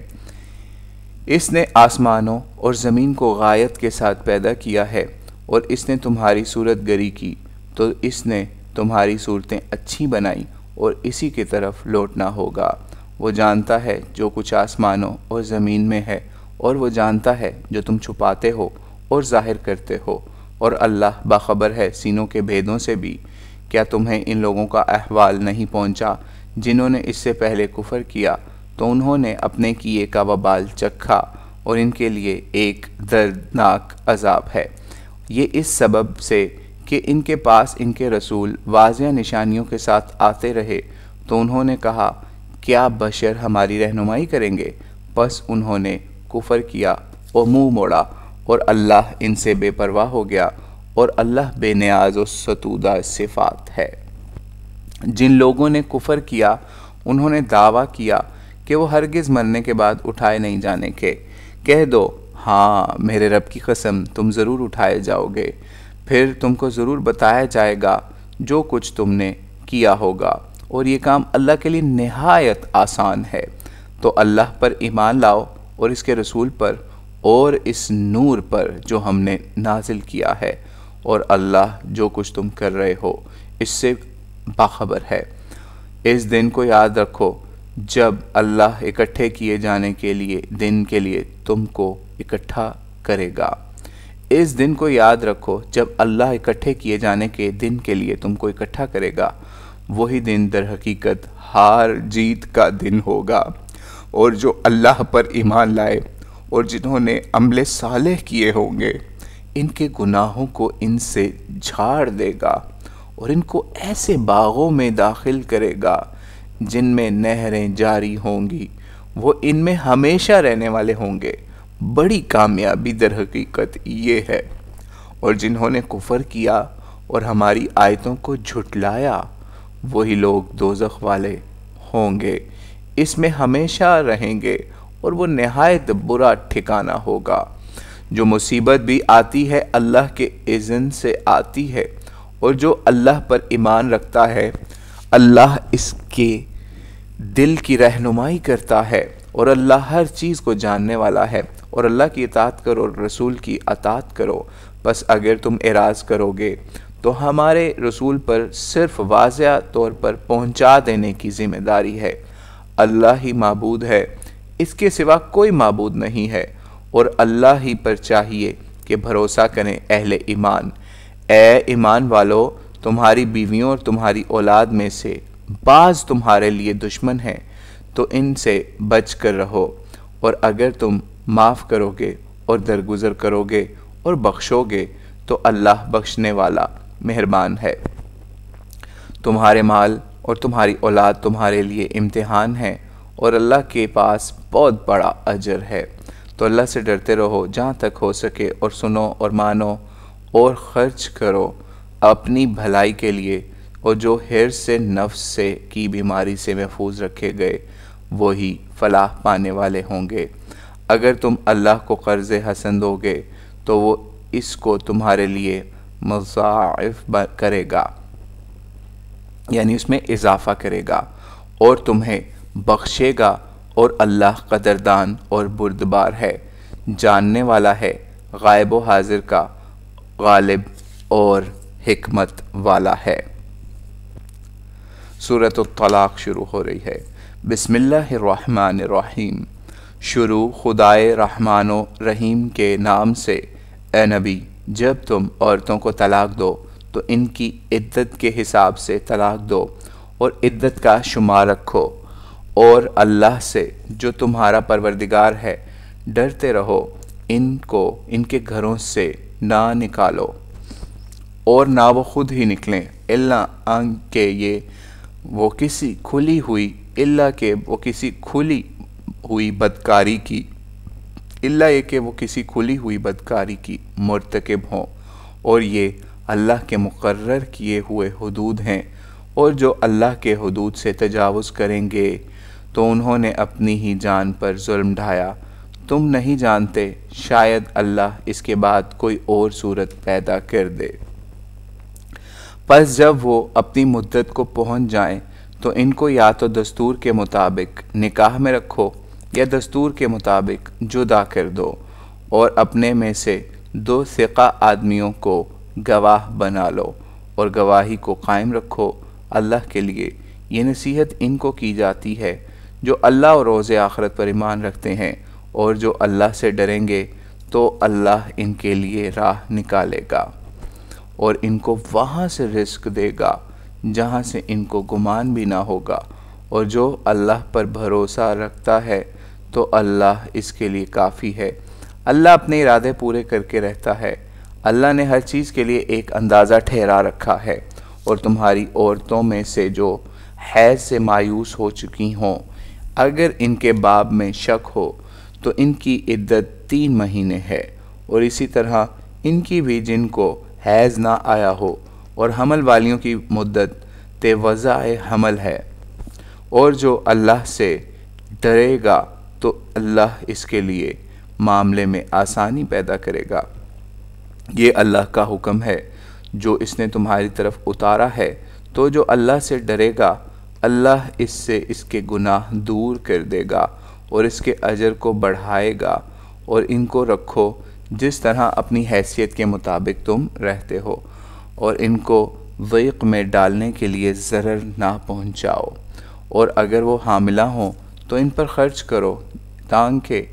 اس نے آسمانوں اور زمین کو غایت کے ساتھ پیدا کیا ہے، اور اس نے تمہاری صورت گری کی تو اس نے تمہاری صورتیں اچھی بنائیں، اور اسی کی طرف لوٹنا ہوگا۔ وہ جانتا ہے جو کچھ آسمانوں اور زمین میں ہے، اور وہ جانتا ہے جو تم چھپاتے ہو اور ظاہر کرتے ہو، اور اللہ باخبر ہے سینوں کے بھیدوں سے بھی۔ کیا تمہیں ان لوگوں کا احوال نہیں پہنچا جنہوں نے اس سے پہلے کفر کیا تو انہوں نے اپنے کیے کا وبال چکھا، اور ان کے لیے ایک دردناک عذاب ہے۔ یہ اس سبب سے کہ ان کے پاس ان کے رسول واضح نشانیوں کے ساتھ آتے رہے تو انہوں نے کہا کیا بشر ہماری رہنمائی کریں گے؟ پس انہوں نے کفر کیا اور منہ موڑا، اور اللہ ان سے بے پرواہ ہو گیا، اور اللہ بے نیاز و ستودہ صفات ہے۔ جن لوگوں نے کفر کیا انہوں نے دعویٰ کیا کہ وہ ہرگز مرنے کے بعد اٹھائے نہیں جانے کے۔ کہہ دو ہاں میرے رب کی قسم تم ضرور اٹھائے جاؤ گے، پھر تم کو ضرور بتایا جائے گا جو کچھ تم نے کیا ہوگا، اور یہ کام اللہ کے لیے نہایت آسان ہے۔ تو اللہ پر ایمان لاؤ اور اس کے رسول پر اور اس نور پر جو ہم نے نازل کیا ہے، اور اللہ جو کچھ تم کر رہے ہو اس سے باخبر ہے۔ اس دن کو یاد رکھو جب اللہ اکٹھے کیے جانے کے لیے دن کے لیے تم کو اکٹھا کرے گا۔ اس دن کو یاد رکھو، جب اللہ اکٹھے کیے جانے کے دن کے لیے تم کو اکٹھا کرے گا، وہی دن در حقیقت ہار جیت کا دن ہوگا، اور جو اللہ پر ایمان لائے اور جنہوں نے عمل صالح کیے ہوں گے ان کے گناہوں کو ان سے جھاڑ دے گا اور ان کو ایسے باغوں میں داخل کرے گا جن میں نہریں جاری ہوں گی، وہ ان میں ہمیشہ رہنے والے ہوں گے۔ بڑی کامیابی در حقیقت یہ ہے۔ اور جنہوں نے کفر کیا اور ہماری آیتوں کو جھٹلایا، وہی لوگ دوزخ والے ہوں گے، اس میں ہمیشہ رہیں گے اور وہ نہایت برا ٹھکانہ ہوگا۔ جو مصیبت بھی آتی ہے اللہ کے اذن سے آتی ہے، اور جو اللہ پر ایمان رکھتا ہے اللہ اس کے دل کی رہنمائی کرتا ہے، اور اللہ ہر چیز کو جاننے والا ہے۔ اور اللہ کی اطاعت کرو اور رسول کی اطاعت کرو، بس اگر تم اعراض کرو گے تو ہمارے رسول پر صرف واضح طور پر پہنچا دینے کی ذمہ داری ہے۔ اللہ ہی معبود ہے، اس کے سوا کوئی معبود نہیں ہے، اور اللہ ہی پر چاہیے کہ بھروسہ کریں اہل ایمان۔ اے ایمان والو، تمہاری بیویوں اور تمہاری اولاد میں سے بعض تمہارے لیے دشمن ہیں، تو ان سے بچ کر رہو، اور اگر تم معاف کرو گے اور درگزر کرو گے اور بخشو گے تو اللہ بخشنے والا مہربان ہے۔ تمہارے مال اور تمہاری اولاد تمہارے لیے امتحان ہے، اور اللہ کے پاس بہت بڑا اجر ہے۔ تو اللہ سے ڈرتے رہو جہاں تک ہو سکے، اور سنو اور مانو اور خرچ کرو اپنی بھلائی کے لیے، اور جو حرص سے نفس سے کی بیماری سے محفوظ رکھے گئے وہی فلاح پانے والے ہوں گے۔ اگر تم اللہ کو قرض حسن دو گے تو وہ اس کو تمہارے لیے مضاعف کرے گا، یعنی اس میں اضافہ کرے گا اور تمہیں بخشے گا، اور اللہ قدردان اور بردبار ہے، جاننے والا ہے، غائب و حاضر کا، غالب اور حکمت والا ہے۔ سورۃ الطلاق شروع ہو رہی ہے۔ بسم اللہ الرحمن الرحیم۔ شروع خدائے رحمان و رحیم کے نام سے۔ اے نبی، جب تم عورتوں کو طلاق دو تو ان کی عدت کے حساب سے طلاق دو اور عدت کا شمار رکھو، اور اللہ سے جو تمہارا پروردگار ہے ڈرتے رہو۔ ان کو ان کے گھروں سے نہ نکالو اور نہ وہ خود ہی نکلیں، الا کہ وہ کسی کھلی ہوئی بدکاری کی مرتکب ہوں، اور یہ اللہ کے مقرر کیے ہوئے حدود ہیں، اور جو اللہ کے حدود سے تجاوز کریں گے تو انہوں نے اپنی ہی جان پر ظلم ڈھایا۔ تم نہیں جانتے، شاید اللہ اس کے بعد کوئی اور صورت پیدا کر دے۔ پس جب وہ اپنی مدت کو پہنچ جائیں تو ان کو یا تو دستور کے مطابق نکاح میں رکھو یا دستور کے مطابق جدا کر دو، اور اپنے میں سے 2 ثقہ آدمیوں کو گواہ بنا لو، اور گواہی کو قائم رکھو اللہ کے لیے۔ یہ نصیحت ان کو کی جاتی ہے جو اللہ اور روز آخرت پر ایمان رکھتے ہیں، اور جو اللہ سے ڈریں گے تو اللہ ان کے لیے راہ نکالے گا اور ان کو وہاں سے رزق دے گا جہاں سے ان کو گمان بھی نہ ہوگا، اور جو اللہ پر بھروسہ رکھتا ہے تو اللہ اس کے لیے کافی ہے۔ اللہ اپنے ارادے پورے کر کے رہتا ہے۔ اللہ نے ہر چیز کے لیے ایک اندازہ ٹھہرا رکھا ہے، اور تمہاری عورتوں میں سے جو حیض سے مایوس ہو چکی ہوں، اگر ان کے باب میں شک ہو تو ان کی عدت 3 مہینے ہے، اور اسی طرح ان کی بھی جن کو حیض نہ آیا ہو، اور حمل والیوں کی مدت وضع حمل ہے۔ اور جو اللہ سے ڈرے گا تو اللہ اس کے لیے معاملے میں آسانی پیدا کرے گا۔ یہ اللہ کا حکم ہے جو اس نے تمہاری طرف اتارا ہے، تو جو اللہ سے ڈرے گا اللہ اس سے اس کے گناہ دور کر دے گا اور اس کے اجر کو بڑھائے گا، اور ان کو رکھو جس طرح اپنی حیثیت کے مطابق تم رہتے ہو، اور ان کو ضیق میں ڈالنے کے لیے ضرر نہ پہنچاؤ، اور اگر وہ حاملہ ہوں تو ان پر خرچ کرو تاکہ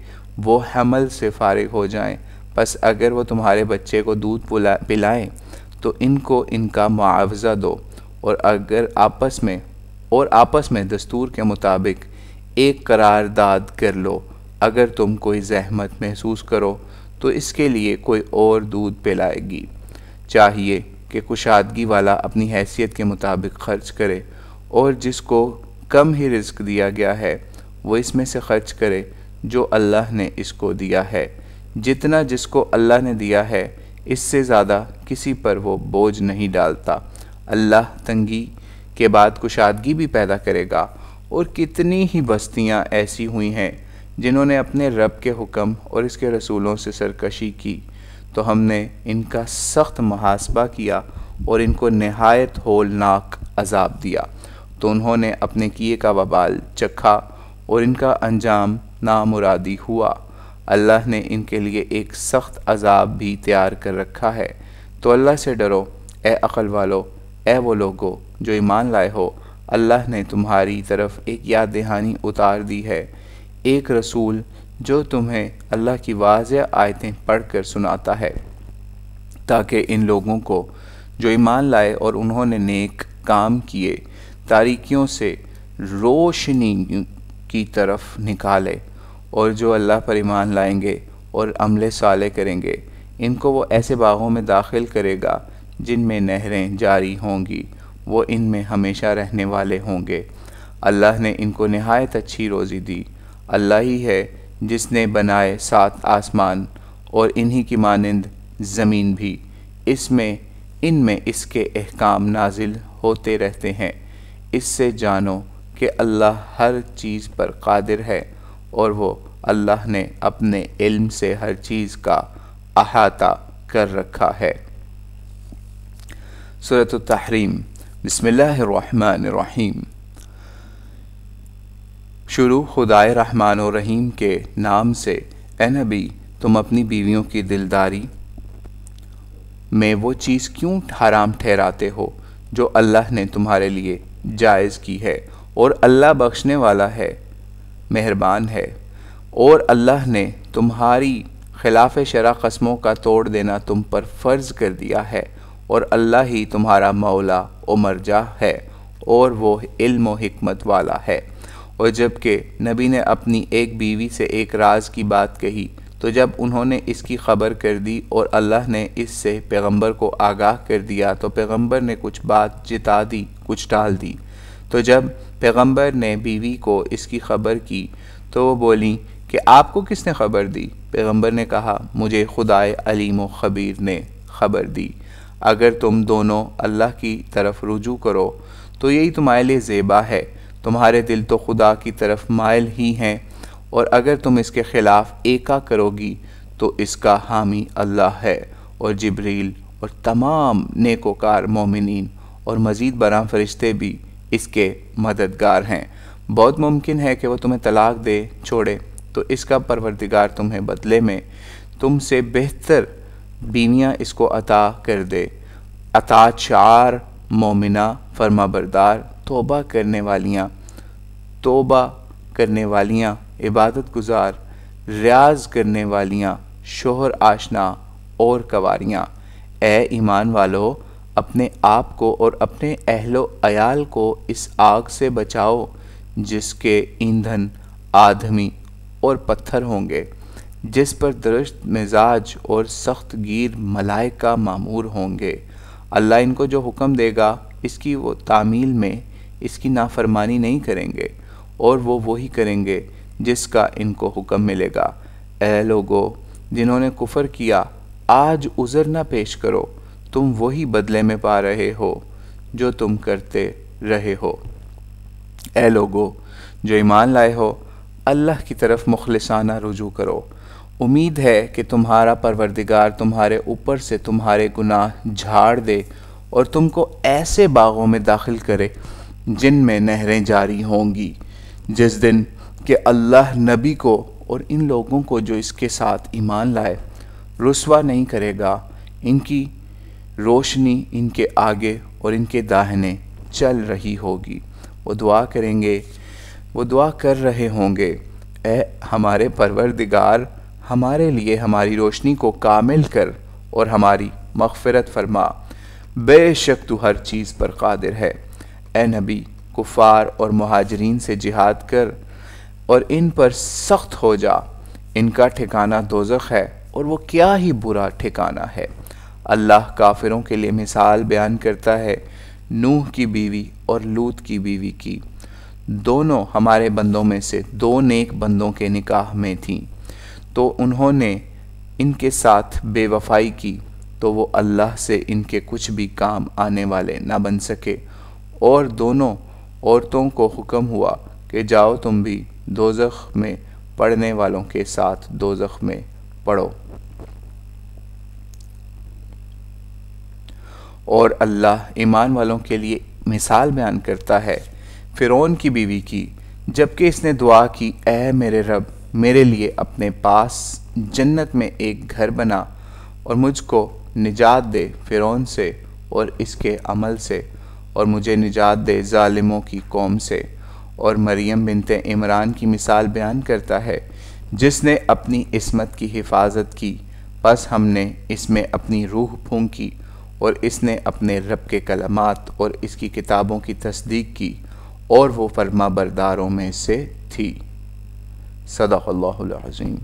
وہ حمل سے فارغ ہو جائیں۔ پس اگر وہ تمہارے بچے کو دودھ پلائیں تو ان کو ان کا معاوضہ دو، اور اگر آپس میں دستور کے مطابق ایک قرارداد کر لو۔ اگر تم کوئی زحمت محسوس کرو تو اس کے لیے کوئی اور دودھ پلائے گی۔ چاہیے کہ کشادگی والا اپنی حیثیت کے مطابق خرچ کرے، اور جس کو کم ہی رزق دیا گیا ہے وہ اس میں سے خرچ کرے جو اللہ نے اس کو دیا ہے۔ جتنا جس کو اللہ نے دیا ہے اس سے زیادہ کسی پر وہ بوجھ نہیں ڈالتا۔ اللہ تنگی کے بعد کشادگی بھی پیدا کرے گا، اور کتنی ہی بستیاں ایسی ہوئی ہیں جنہوں نے اپنے رب کے حکم اور اس کے رسولوں سے سرکشی کی، تو ہم نے ان کا سخت محاسبہ کیا اور ان کو نہایت ہولناک عذاب دیا، تو انہوں نے اپنے کیے کا وبال چکھا اور ان کا انجام نامرادی ہوا۔ اللہ نے ان کے لیے ایک سخت عذاب بھی تیار کر رکھا ہے۔ تو اللہ سے ڈرو اے عقل والو، اے وہ لوگو جو ایمان لائے ہو۔ اللہ نے تمہاری طرف ایک یاد دہانی اتار دی ہے، ایک رسول جو تمہیں اللہ کی واضح آیتیں پڑھ کر سناتا ہے، تاکہ ان لوگوں کو جو ایمان لائے اور انہوں نے نیک کام کیے تاریکیوں سے روشنی کی طرف نکالے، اور جو اللہ پر ایمان لائیں گے اور عمل صالح کریں گے ان کو وہ ایسے باغوں میں داخل کرے گا جن میں نہریں جاری ہوں گی، وہ ان میں ہمیشہ رہنے والے ہوں گے۔ اللہ نے ان کو نہایت اچھی روزی دی۔ اللہ ہی ہے جس نے بنائے 7 آسمان اور انہی کی مانند زمین بھی، ان میں اس کے احکام نازل ہوتے رہتے ہیں۔ اس سے جانو کہ اللہ ہر چیز پر قادر ہے، اور وہ اللہ نے اپنے علم سے ہر چیز کا احاطہ کر رکھا ہے۔ سورۃ التحریم۔ بسم اللہ الرحمن الرحیم۔ شروع خدائے رحمان و رحیم کے نام سے۔ اے نبی، تم اپنی بیویوں کی دلداری میں وہ چیز کیوں حرام ٹھہراتے ہو جو اللہ نے تمہارے لیے جائز کی ہے، اور اللہ بخشنے والا ہے، مہربان ہے۔ اور اللہ نے تمہاری خلاف شرع قسموں کا توڑ دینا تم پر فرض کر دیا ہے، اور اللہ ہی تمہارا مولا و مرجع ہے، اور وہ علم و حکمت والا ہے۔ اور جب کہ نبی نے اپنی ایک بیوی سے ایک راز کی بات کہی تو جب انہوں نے اس کی خبر کر دی اور اللہ نے اس سے پیغمبر کو آگاہ کر دیا تو پیغمبر نے کچھ بات جتا دی، کچھ ٹال دی۔ تو جب پیغمبر نے بیوی کو اس کی خبر کی تو وہ بولیں کہ آپ کو کس نے خبر دی؟ پیغمبر نے کہا، مجھے خدائے علیم و خبیر نے خبر دی۔ اگر تم دونوں اللہ کی طرف رجوع کرو تو یہی تمہارے لیے زیبا ہے، تمہارے دل تو خدا کی طرف مائل ہی ہیں، اور اگر تم اس کے خلاف ایکا کرو گی تو اس کا حامی اللہ ہے، اور جبریل اور تمام نیکوکار مومنین اور مزید برآں فرشتے بھی اس کے مددگار ہیں۔ بہت ممکن ہے کہ وہ تمہیں طلاق دے چھوڑے تو اس کا پروردگار تمہیں بدلے میں تم سے بہتر بیویاں اس کو عطا کر دے۔ اطاعت شعار، مومنہ، فرما بردار، توبہ کرنے والیاں، عبادت گزار، ریاض کرنے والیاں، شوہر آشنا اور کنواریاں۔ اے ایمان والو، اپنے آپ کو اور اپنے اہل و عیال کو اس آگ سے بچاؤ جس کے ایندھن آدمی اور پتھر ہوں گے، جس پر درشت مزاج اور سخت گیر ملائکہ مامور ہوں گے۔ اللہ ان کو جو حکم دے گا اس کی وہ تعمیل میں اس کی نافرمانی نہیں کریں گے، اور وہ وہی کریں گے جس کا ان کو حکم ملے گا۔ اے لوگو جنہوں نے کفر کیا، آج عذر نہ پیش کرو، تم وہی بدلے میں پا رہے ہو جو تم کرتے رہے ہو۔ اے لوگو جو ایمان لائے ہو، اللہ کی طرف مخلصانہ رجوع کرو۔ امید ہے کہ تمہارا پروردگار تمہارے اوپر سے تمہارے گناہ جھاڑ دے اور تم کو ایسے باغوں میں داخل کرے جن میں نہریں جاری ہوں گی، جس دن کہ اللہ نبی کو اور ان لوگوں کو جو اس کے ساتھ ایمان لائے رسوا نہیں کرے گا۔ ان کی روشنی ان کے آگے اور ان کے داہنے چل رہی ہوگی، وہ دعا کریں گے، وہ دعا کر رہے ہوں گے، اے ہمارے پروردگار، ہمارے لیے ہماری روشنی کو کامل کر اور ہماری مغفرت فرما، بے شک تو ہر چیز پر قادر ہے۔ اے نبی، کفار اور مہاجرین سے جہاد کر اور ان پر سخت ہو جا، ان کا ٹھکانہ دوزخ ہے اور وہ کیا ہی برا ٹھکانہ ہے۔ اللہ کافروں کے لیے مثال بیان کرتا ہے نوح کی بیوی اور لوط کی بیوی کی، دونوں ہمارے بندوں میں سے دو نیک بندوں کے نکاح میں تھیں، تو انہوں نے ان کے ساتھ بے وفائی کی تو وہ اللہ سے ان کے کچھ بھی کام آنے والے نہ بن سکے، اور دونوں عورتوں کو حکم ہوا کہ جاؤ تم بھی دوزخ میں پڑنے والوں کے ساتھ دوزخ میں پڑو۔ اور اللہ ایمان والوں کے لیے مثال بیان کرتا ہے فرعون کی بیوی کی، جبکہ اس نے دعا کی اے میرے رب، میرے لیے اپنے پاس جنت میں ایک گھر بنا اور مجھ کو نجات دے فرعون سے اور اس کے عمل سے، اور مجھے نجات دے ظالموں کی قوم سے۔ اور مریم بنت عمران کی مثال بیان کرتا ہے جس نے اپنی عصمت کی حفاظت کی، پس ہم نے اس میں اپنی روح پھونکی اور اس نے اپنے رب کے کلمات اور اس کی کتابوں کی تصدیق کی اور وہ فرما برداروں میں سے تھی۔ صدق اللہ العظیم۔